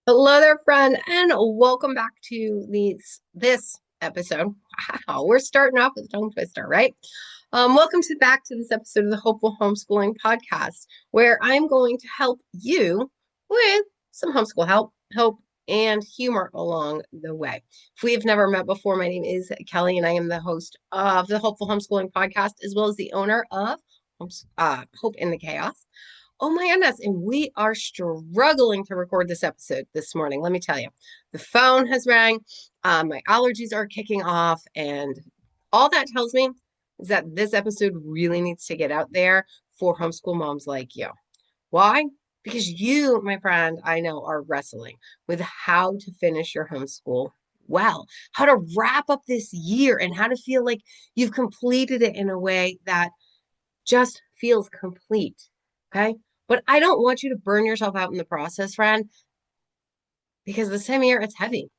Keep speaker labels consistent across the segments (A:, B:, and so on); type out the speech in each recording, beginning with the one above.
A: Hello there, friend, and welcome back to this episode. Wow, we're starting off with a tongue twister, right? Welcome back to this episode of the Hopeful Homeschooling Podcast, where I'm going to help you with some homeschool help, and humor along the way. If we have never met before, my name is Kelly, and I am the host of the Hopeful Homeschooling Podcast, as well as the owner of Hope in the Chaos. Oh my goodness. And we are struggling to record this episode this morning. Let me tell you, the phone has rang. My allergies are kicking off. And all that tells me is that this episode really needs to get out there for homeschool moms like you. Why? Because you, my friend, I know are wrestling with how to finish your homeschool well, how to wrap up this year, and how to feel like you've completed it in a way that just feels complete. Okay. But I don't want you to burn yourself out in the process, friend, because this time of year it's heavy.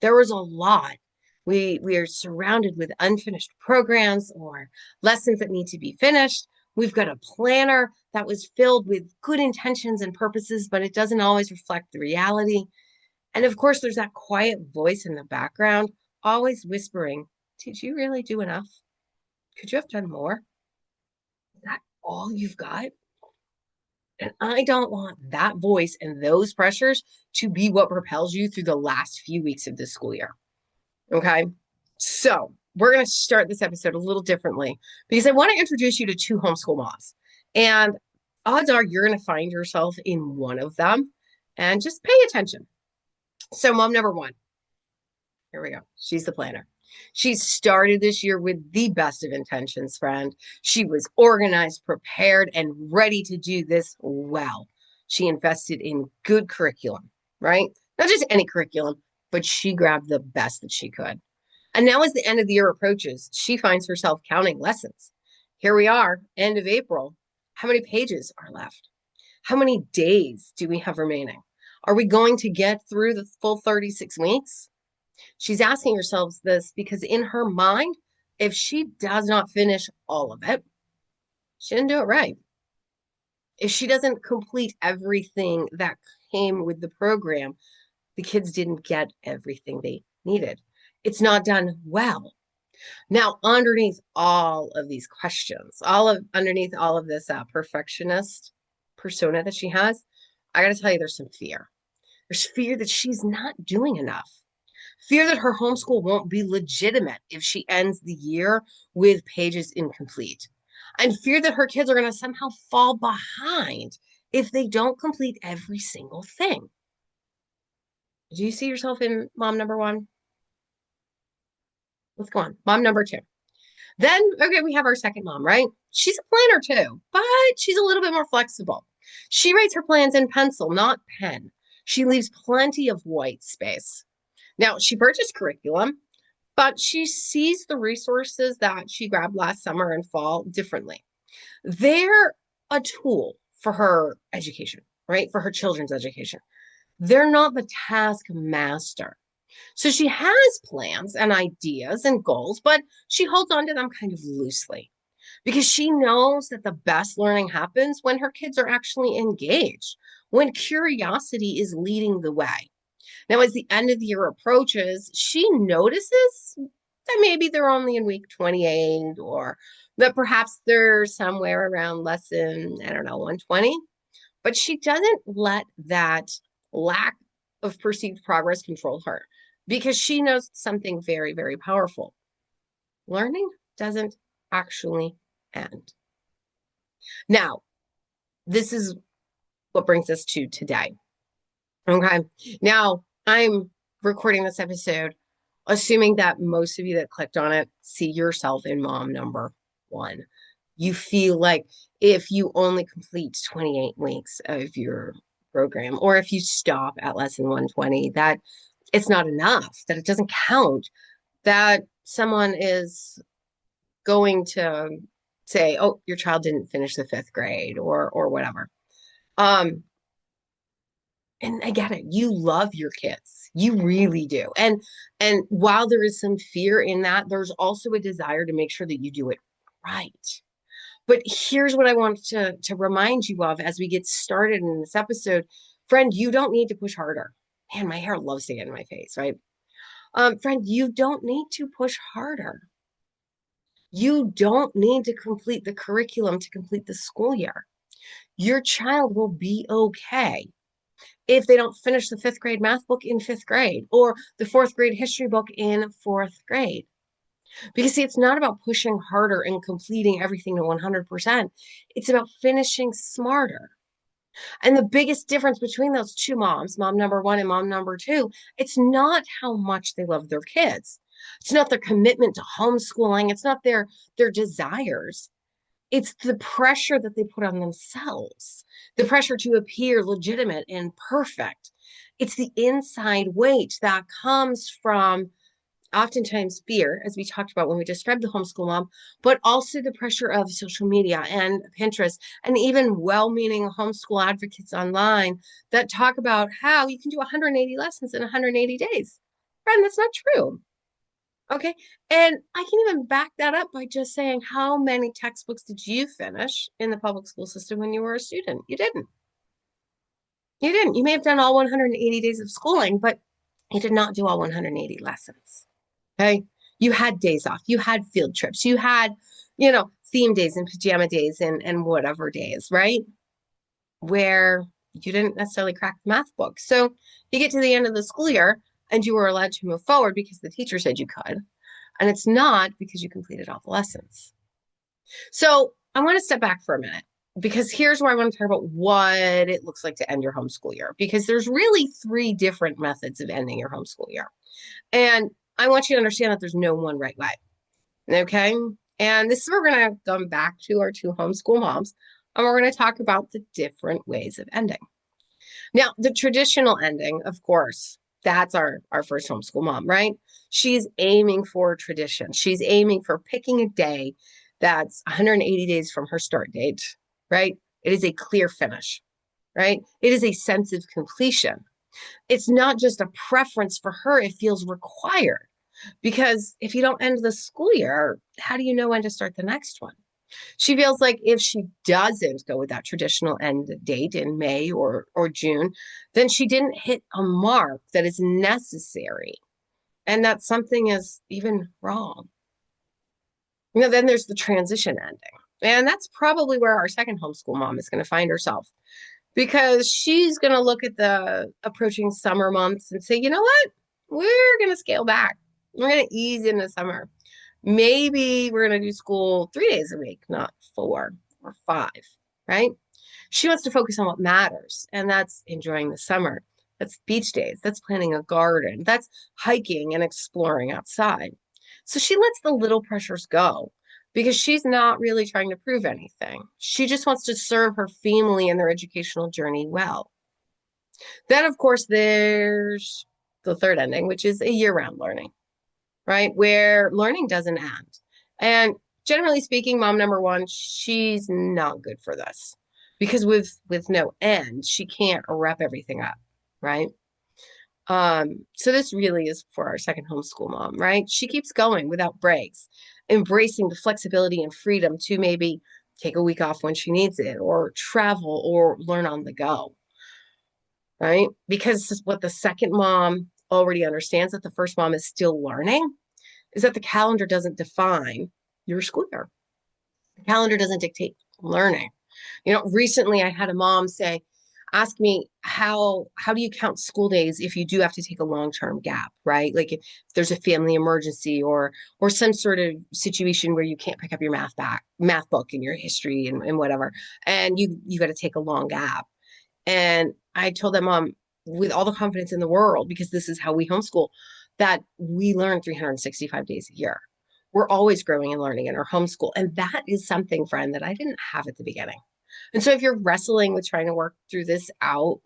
A: There was a lot. We are surrounded with unfinished programs or lessons that need to be finished. We've got a planner that was filled with good intentions and purposes, but it doesn't always reflect the reality. And of course, there's that quiet voice in the background, always whispering, did you really do enough? Could you have done more? Is that all you've got? And I don't want that voice and those pressures to be what propels you through the last few weeks of this school year. Okay. So we're going to start this episode a little differently because I want to introduce you to two homeschool moms. And odds are you're going to find yourself in one of them, and just pay attention. So, mom number one, here we go. She's the planner. She started this year with the best of intentions, friend. She was organized, prepared, and ready to do this well. She invested in good curriculum, right? Not just any curriculum, but she grabbed the best that she could. And now, as the end of the year approaches, she finds herself counting lessons. Here we are, end of April. How many pages are left? How many days do we have remaining? Are we going to get through the full 36 weeks? She's asking herself this because in her mind, if she does not finish all of it, she didn't do it right. If she doesn't complete everything that came with the program, the kids didn't get everything they needed. It's not done well. Now, underneath all of these questions, underneath all of this perfectionist persona that she has, I got to tell you, there's some fear. There's fear that she's not doing enough. Fear that her homeschool won't be legitimate if she ends the year with pages incomplete. And fear that her kids are going to somehow fall behind if they don't complete every single thing. Do you see yourself in mom number one? Let's go on. Mom number two. Then, okay, we have our second mom, right? She's a planner too, but she's a little bit more flexible. She writes her plans in pencil, not pen. She leaves plenty of white space. Now, she purchased curriculum, but she sees the resources that she grabbed last summer and fall differently. They're a tool for her education, right? For her children's education. They're not the taskmaster. So she has plans and ideas and goals, but she holds on to them kind of loosely because she knows that the best learning happens when her kids are actually engaged, when curiosity is leading the way. Now, as the end of the year approaches, she notices that maybe they're only in week 28 or that perhaps they're somewhere around lesson, I don't know, 120. But she doesn't let that lack of perceived progress control her because she knows something very, very powerful. Learning doesn't actually end. Now, this is what brings us to today. Okay. Now, I'm recording this episode assuming that most of you that clicked on it see yourself in mom number one. You feel like if you only complete 28 weeks of your program, or if you stop at lesson 120, that it's not enough, that it doesn't count, that someone is going to say, oh, your child didn't finish the fifth grade or whatever. And I get it. You love your kids. You really do. And while there is some fear in that, there's also a desire to make sure that you do it right. But here's what I want to remind you of as we get started in this episode. Friend, you don't need to push harder. Man, my hair loves to get in my face, right? Friend, you don't need to push harder. You don't need to complete the curriculum to complete the school year. Your child will be okay if they don't finish the fifth grade math book in fifth grade or the fourth grade history book in fourth grade. Because see, it's not about pushing harder and completing everything to 100%. It's about finishing smarter. And the biggest difference between those two moms, mom number one and mom number two, it's not how much they love their kids. It's not their commitment to homeschooling. It's not their desires. It's the pressure that they put on themselves, the pressure to appear legitimate and perfect. It's the inside weight that comes from oftentimes fear, as we talked about when we described the homeschool mom, but also the pressure of social media and Pinterest, and even well-meaning homeschool advocates online that talk about how you can do 180 lessons in 180 days. Friend, that's not true. Okay. And I can even back that up by just saying, how many textbooks did you finish in the public school system when you were a student? You didn't. You didn't. You may have done all 180 days of schooling, but you did not do all 180 lessons. Okay. You had days off. You had field trips. You had, theme days and pajama days and whatever days, right? Where you didn't necessarily crack the math book. So you get to the end of the school year and you were allowed to move forward because the teacher said you could. And it's not because you completed all the lessons. So I want to step back for a minute because here's where I want to talk about what it looks like to end your homeschool year, because there's really three different methods of ending your homeschool year. And I want you to understand that there's no one right way. Okay. And this is where we're going to come back to our two homeschool moms and we're going to talk about the different ways of ending. Now, the traditional ending, of course, that's our first homeschool mom, right? She's aiming for tradition. She's aiming for picking a day that's 180 days from her start date, right? It is a clear finish, right? It is a sense of completion. It's not just a preference for her, it feels required. Because if you don't end the school year, how do you know when to start the next one? She feels like if she doesn't go with that traditional end date in May or June, then she didn't hit a mark that is necessary and that something is even wrong. Then there's the transition ending. And that's probably where our second homeschool mom is going to find herself because she's going to look at the approaching summer months and say, you know what? We're going to scale back. We're going to ease into summer. Maybe we're going to do school 3 days a week, not 4 or 5, right? She wants to focus on what matters, and that's enjoying the summer. That's beach days. That's planting a garden. That's hiking and exploring outside. So she lets the little pressures go because she's not really trying to prove anything. She just wants to serve her family and their educational journey well. Then, of course, there's the third ending, which is a year-round learning, right? Where learning doesn't end. And generally speaking, mom number one, she's not good for this because with no end, she can't wrap everything up, right? So this really is for our second homeschool mom, right? She keeps going without breaks, embracing the flexibility and freedom to maybe take a week off when she needs it, or travel, or learn on the go, right? Because this is what the second mom already understands that the first mom is still learning, is that the calendar doesn't define your school year. The calendar doesn't dictate learning. Recently I had a mom ask me, how do you count school days if you do have to take a long-term gap, right? Like if there's a family emergency or some sort of situation where you can't pick up your math book and your history and whatever, and you got to take a long gap. And I told that mom with all the confidence in the world, because this is how we homeschool, that we learn 365 days a year. We're always growing and learning in our homeschool. And that is something, friend, that I didn't have at the beginning. And so if you're wrestling with trying to work through this out,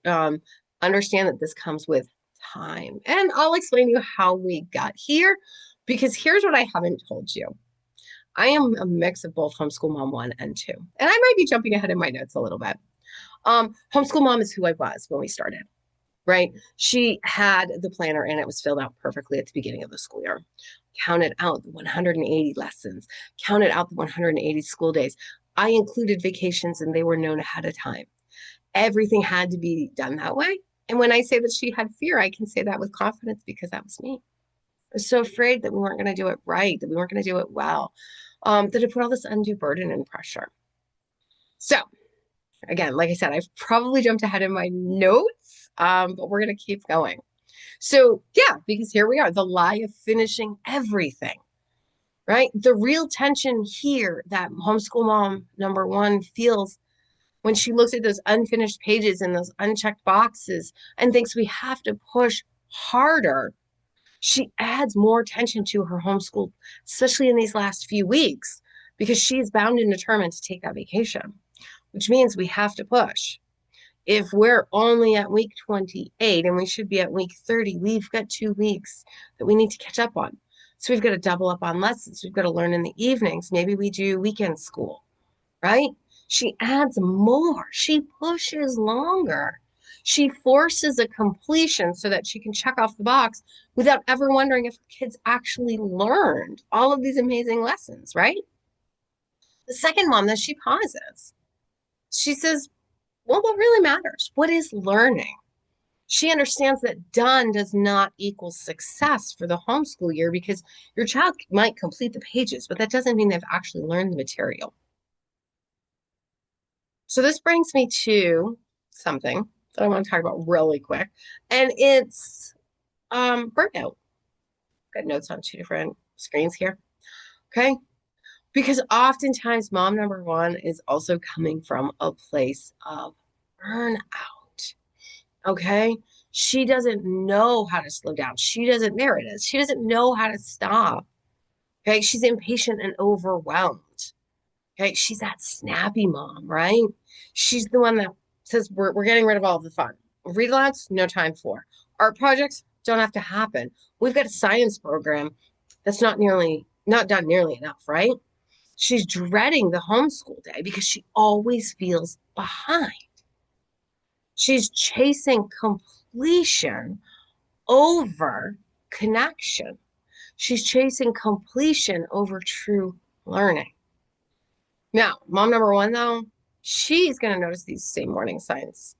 A: understand that this comes with time. And I'll explain to you how we got here, because here's what I haven't told you. I am a mix of both homeschool mom 1 and 2. And I might be jumping ahead in my notes a little bit. Homeschool mom is who I was when we started, right? She had the planner and it was filled out perfectly at the beginning of the school year. Counted out the 180 lessons, counted out the 180 school days. I included vacations and they were known ahead of time. Everything had to be done that way. And when I say that she had fear, I can say that with confidence because that was me. I was so afraid that we weren't going to do it right, that we weren't going to do it well, that it put all this undue burden and pressure. So, again, like I said, I've probably jumped ahead in my notes, but we're going to keep going. So, yeah, because here we are, the lie of finishing everything, right? The real tension here that homeschool mom number one feels when she looks at those unfinished pages and those unchecked boxes and thinks we have to push harder, she adds more tension to her homeschool, especially in these last few weeks, because she's bound and determined to take that vacation, which means we have to push. If we're only at week 28 and we should be at week 30, we've got 2 weeks that we need to catch up on. So we've got to double up on lessons. We've got to learn in the evenings. Maybe we do weekend school, right? She adds more. She pushes longer. She forces a completion so that she can check off the box without ever wondering if her kids actually learned all of these amazing lessons, right? The second mom, that she pauses. She says, well, what really matters? What is learning? She understands that done does not equal success for the homeschool year because your child might complete the pages, but that doesn't mean they've actually learned the material. So this brings me to something that I want to talk about really quick, and it's burnout. Got notes on two different screens here. Okay. Because oftentimes mom number one is also coming from a place of burnout. Okay. She doesn't know how to slow down. There it is. She doesn't know how to stop. Okay. She's impatient and overwhelmed. Okay. She's that snappy mom, right? She's the one that says, we're getting rid of all of the fun. Read alouds, no time for. Art projects don't have to happen. We've got a science program that's not done nearly enough, right? She's dreading the homeschool day because she always feels behind. She's chasing completion over connection. She's chasing completion over true learning. Now, mom number one, though, she's going to notice these same warning signs.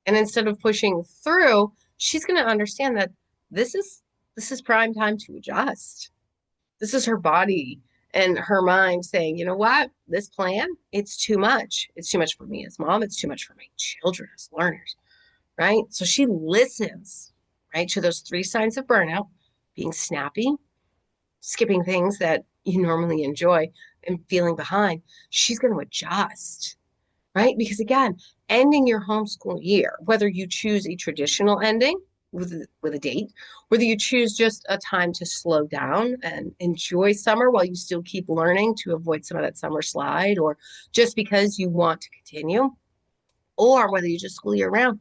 A: And instead of pushing through, she's going to understand that this is prime time to adjust. This is her body and her mind saying, you know what, this plan, it's too much. It's too much for me as mom. It's too much for my children as learners, right? So she listens, right, to those 3 signs of burnout: being snappy, skipping things that you normally enjoy, and feeling behind. She's going to adjust, right? Because again, ending your homeschool year, whether you choose a traditional ending with a date, whether you choose just a time to slow down and enjoy summer while you still keep learning to avoid some of that summer slide, or just because you want to continue, or whether you just school year round,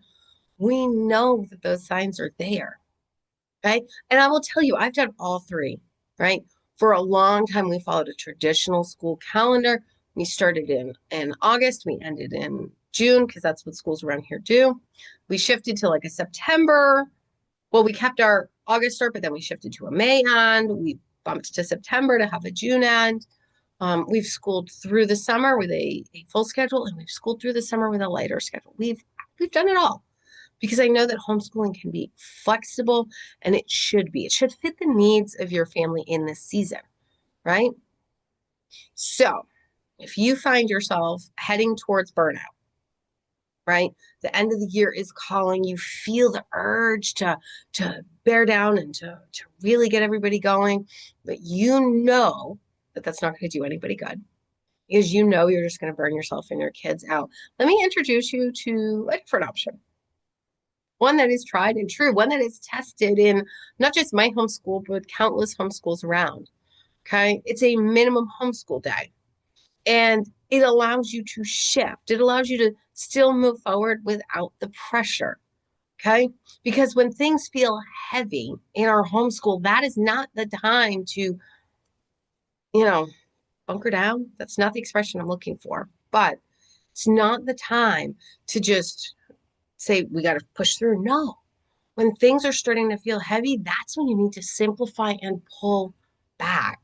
A: we know that those signs are there, right? And I will tell you, I've done all 3, right? For a long time, we followed a traditional school calendar. We started in August, we ended in June because that's what schools around here do. We shifted to like a September. Well, we kept our August start, but then we shifted to a May end. We bumped to September to have a June end. We've schooled through the summer with a full schedule, and we've schooled through the summer with a lighter schedule. We've done it all because I know that homeschooling can be flexible, and it should be. It should fit the needs of your family in this season, right? So if you find yourself heading towards burnout, right? The end of the year is calling. You feel the urge to bear down and to really get everybody going, but you know that that's not going to do anybody good because you know you're just going to burn yourself and your kids out. Let me introduce you to a different option. One that is tried and true, one that is tested in not just my homeschool, but countless homeschools around. Okay. It's a minimum homeschool day. And it allows you to shift. It allows you to still move forward without the pressure. Okay. Because when things feel heavy in our homeschool, that is not the time to, bunker down. That's not the expression I'm looking for. But it's not the time to just say, we got to push through. No. When things are starting to feel heavy, that's when you need to simplify and pull back.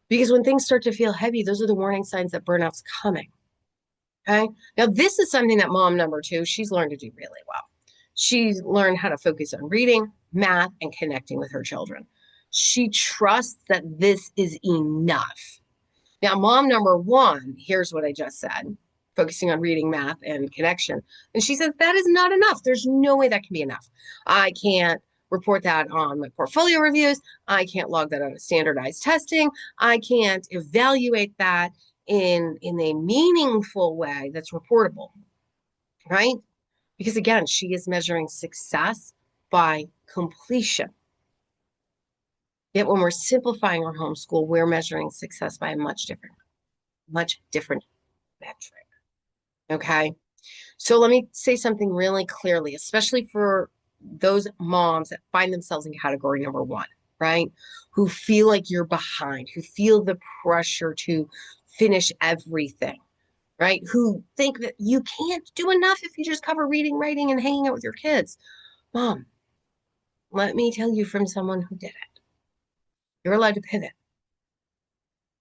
A: Because when things start to feel heavy, those are the warning signs that burnout's coming. Okay. Now, this is something that mom number two, she's learned to do really well. She's learned how to focus on reading, math, and connecting with her children. She trusts that this is enough. Now, mom number one, here's what I just said, focusing on reading, math, and connection. And she says that is not enough. There's no way that can be enough. I can't report that on my portfolio reviews. I can't log that on a standardized testing. I can't evaluate that in a meaningful way that's reportable, right? Because again, she is measuring success by completion. Yet when we're simplifying our homeschool, we're measuring success by a much different metric. Okay. So let me say something really clearly, especially for those moms that find themselves in category number one, right? Who feel like you're behind, who feel the pressure to finish everything, right? Who think that you can't do enough if you just cover reading, writing, and hanging out with your kids. Mom, let me tell you from someone who did it. You're allowed to pivot,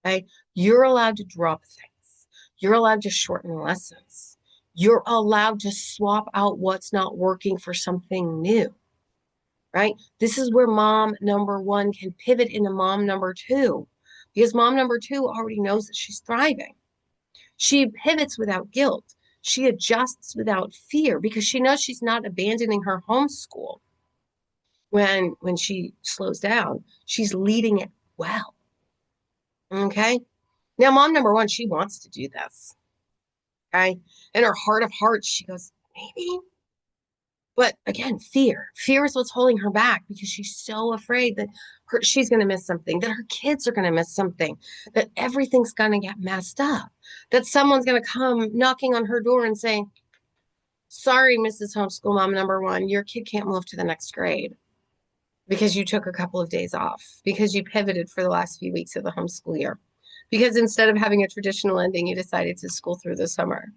A: right? You're allowed to drop things. You're allowed to shorten lessons. You're allowed to swap out what's not working for something new, right? This is where mom number one can pivot into mom number two because mom number two already knows that she's thriving. She pivots without guilt. She adjusts without fear because she knows she's not abandoning her homeschool. When she slows down, she's leading it well. Okay. Now, mom number one, she wants to do this. Okay. In her heart of hearts, she goes, maybe. But again, fear is what's holding her back because she's so afraid that she's going to miss something, that her kids are going to miss something, that everything's going to get messed up, that someone's going to come knocking on her door and say, sorry, Mrs. Homeschool Mom number one, your kid can't move to the next grade because you took a couple of days off, because you pivoted for the last few weeks of the homeschool year, because instead of having a traditional ending, you decided to school through the summer.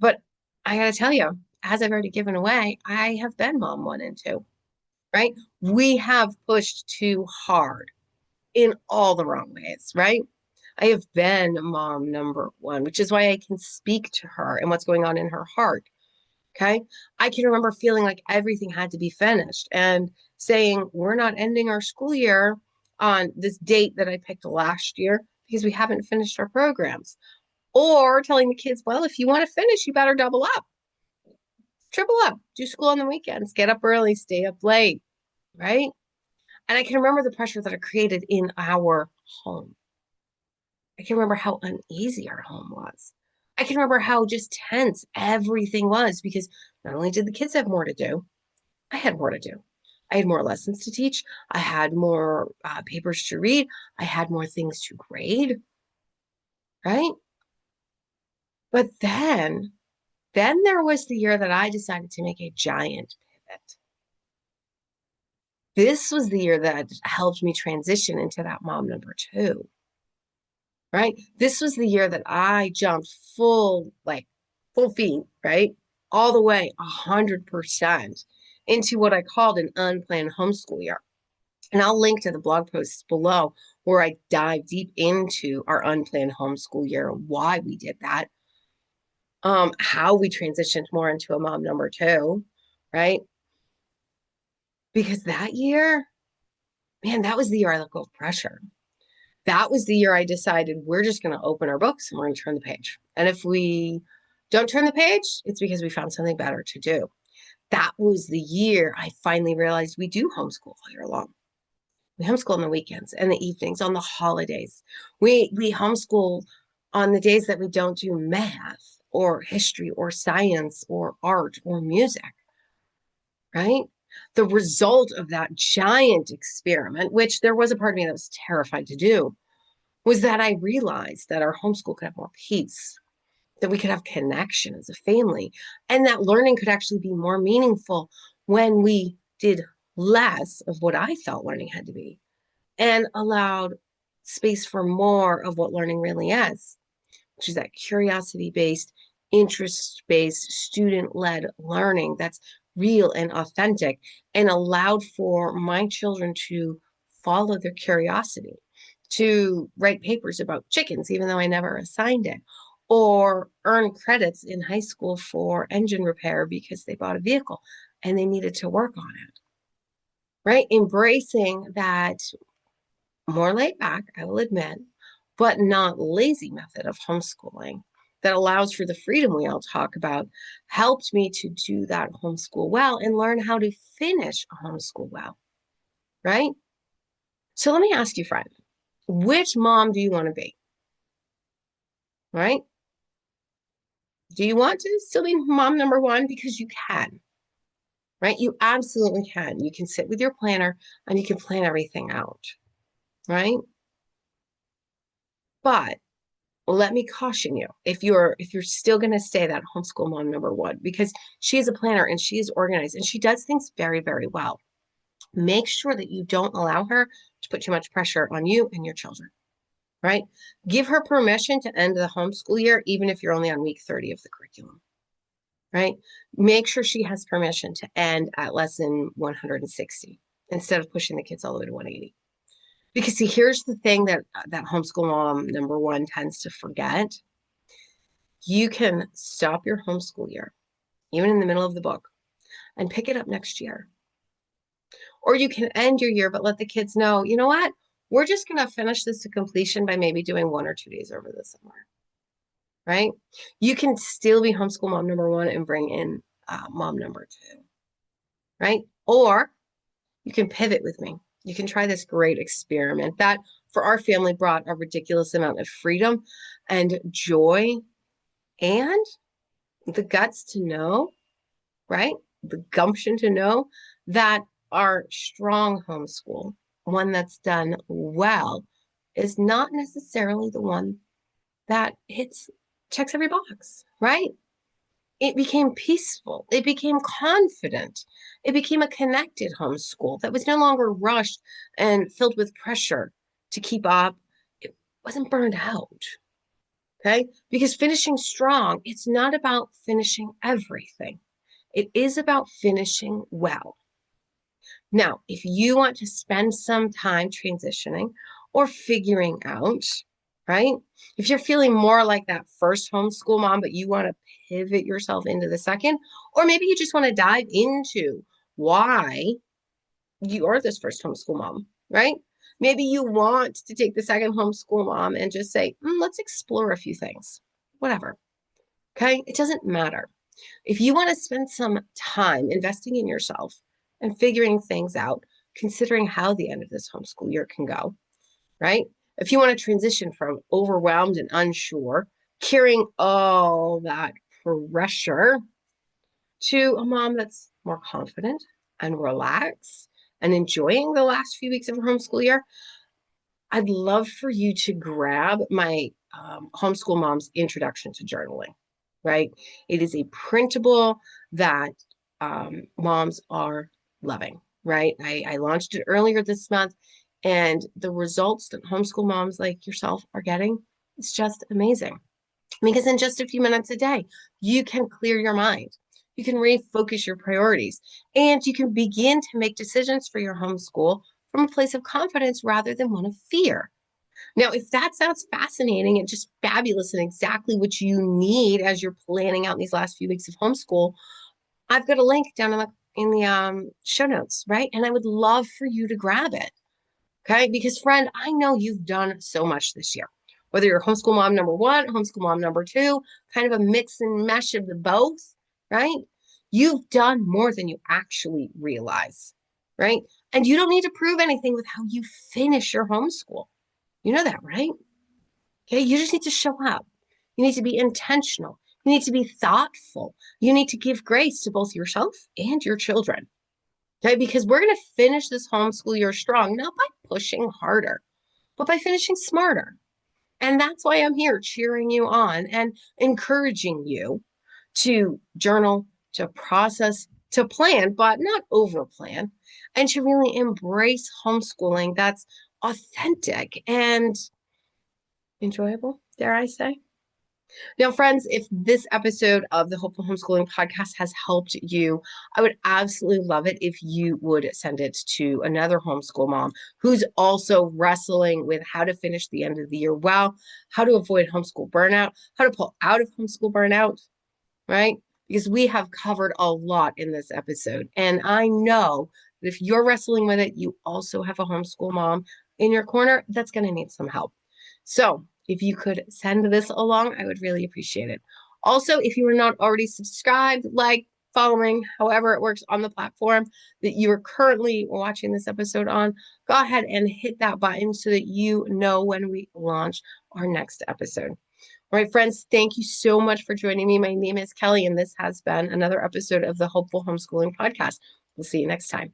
A: But I got to tell you, as I've already given away, I have been mom one and two, right? We have pushed too hard in all the wrong ways, right? I have been mom number one, which is why I can speak to her and what's going on in her heart. Okay. I can remember feeling like everything had to be finished and saying, we're not ending our school year on this date that I picked last year because we haven't finished our programs. Or telling the kids, well, if you want to finish, you better double up, triple up, do school on the weekends, get up early, stay up late, right? And I can remember the pressure that it created in our home. I can remember how uneasy our home was. I can remember how just tense everything was because not only did the kids have more to do, I had more to do. I had more lessons to teach. I had more papers to read. I had more things to grade, right? But then there was the year that I decided to make a giant pivot. This was the year that helped me transition into that mom number two, right? This was the year that I jumped full feet, right? All the way 100% into what I called an unplanned homeschool year. And I'll link to the blog posts below where I dive deep into our unplanned homeschool year and why we did that, how we transitioned more into a mom number two, right? Because that year, man, that was the year I let go of pressure. That was the year I decided we're just going to open our books and we're going to turn the page. And if we don't turn the page, it's because we found something better to do. That was the year I finally realized we do homeschool all year long. We homeschool on the weekends and the evenings, on the holidays. We homeschool on the days that we don't do math or history or science or art or music, right? The result of that giant experiment, which there was a part of me that was terrified to do, was that I realized that our homeschool could have more peace, that we could have connection as a family, and that learning could actually be more meaningful when we did less of what I felt learning had to be and allowed space for more of what learning really is, which is that curiosity-based, interest-based, student-led learning that's real and authentic and allowed for my children to follow their curiosity, to write papers about chickens, even though I never assigned it, or earn credits in high school for engine repair because they bought a vehicle and they needed to work on it, right? Embracing that more laid back, I will admit, but not lazy method of homeschooling that allows for the freedom we all talk about helped me to do that homeschool well and learn how to finish a homeschool well, right? So let me ask you, friend, which mom do you want to be, right? Do you want to still be mom number one? Because you can, right? You absolutely can. You can sit with your planner and you can plan everything out, right? But let me caution you if you're still going to stay that homeschool mom number one, because she is a planner and she is organized and she does things very, very well. Make sure that you don't allow her to put too much pressure on you and your children, right? Give her permission to end the homeschool year, even if you're only on week 30 of the curriculum, right? Make sure she has permission to end at lesson 160 instead of pushing the kids all the way to 180. Because see, here's the thing that homeschool mom number one tends to forget. You can stop your homeschool year, even in the middle of the book, and pick it up next year. Or you can end your year, but let the kids know, you know what? We're just going to finish this to completion by maybe doing 1 or 2 days over the summer, right? You can still be homeschool mom number one and bring in mom number two, right? Or you can pivot with me. You can try this great experiment that for our family brought a ridiculous amount of freedom and joy and the guts to know, right? The gumption to know that our strong homeschool, one that's done well, is not necessarily the one that checks every box, right? It became peaceful. It became confident. It became a connected homeschool that was no longer rushed and filled with pressure to keep up. It wasn't burned out. Okay. Because finishing strong, it's not about finishing everything. It is about finishing well. Now, if you want to spend some time transitioning or figuring out, right? If you're feeling more like that first homeschool mom, but you want to pivot yourself into the second, or maybe you just want to dive into why you are this first homeschool mom, right? Maybe you want to take the second homeschool mom and just say, let's explore a few things, whatever. Okay. It doesn't matter. If you want to spend some time investing in yourself and figuring things out, considering how the end of this homeschool year can go, right? If you want to transition from overwhelmed and unsure, carrying all that pressure to a mom that's more confident and relaxed and enjoying the last few weeks of her homeschool year, I'd love for you to grab my Homeschool Mom's Introduction to Journaling, right? It is a printable that moms are loving, right? I launched it earlier this month, and the results that homeschool moms like yourself are getting, it's just amazing. Because in just a few minutes a day, you can clear your mind. You can refocus your priorities, and you can begin to make decisions for your homeschool from a place of confidence rather than one of fear. Now, if that sounds fascinating and just fabulous and exactly what you need as you're planning out these last few weeks of homeschool, I've got a link down in the show notes, right? And I would love for you to grab it. Okay. Because, friend, I know you've done so much this year, whether you're homeschool mom number one, homeschool mom number two, kind of a mix and mesh of the both, right? You've done more than you actually realize, right? And you don't need to prove anything with how you finish your homeschool. You know that, right? Okay. You just need to show up. You need to be intentional. You need to be thoughtful. You need to give grace to both yourself and your children. Okay. Because we're going to finish this homeschool year strong, not by pushing harder, but by finishing smarter. And that's why I'm here cheering you on and encouraging you to journal, to process, to plan, but not over plan, and to really embrace homeschooling that's authentic and enjoyable, dare I say? Now, friends, if this episode of the Hopeful Homeschooling Podcast has helped you, I would absolutely love it if you would send it to another homeschool mom who's also wrestling with how to finish the end of the year well, how to avoid homeschool burnout, how to pull out of homeschool burnout, right? Because we have covered a lot in this episode. And I know that if you're wrestling with it, you also have a homeschool mom in your corner that's going to need some help. So if you could send this along, I would really appreciate it. Also, if you are not already subscribed, like, following, however it works on the platform that you are currently watching this episode on, go ahead and hit that button so that you know when we launch our next episode. All right, friends, thank you so much for joining me. My name is Kelly, and this has been another episode of the Hopeful Homeschooling Podcast. We'll see you next time.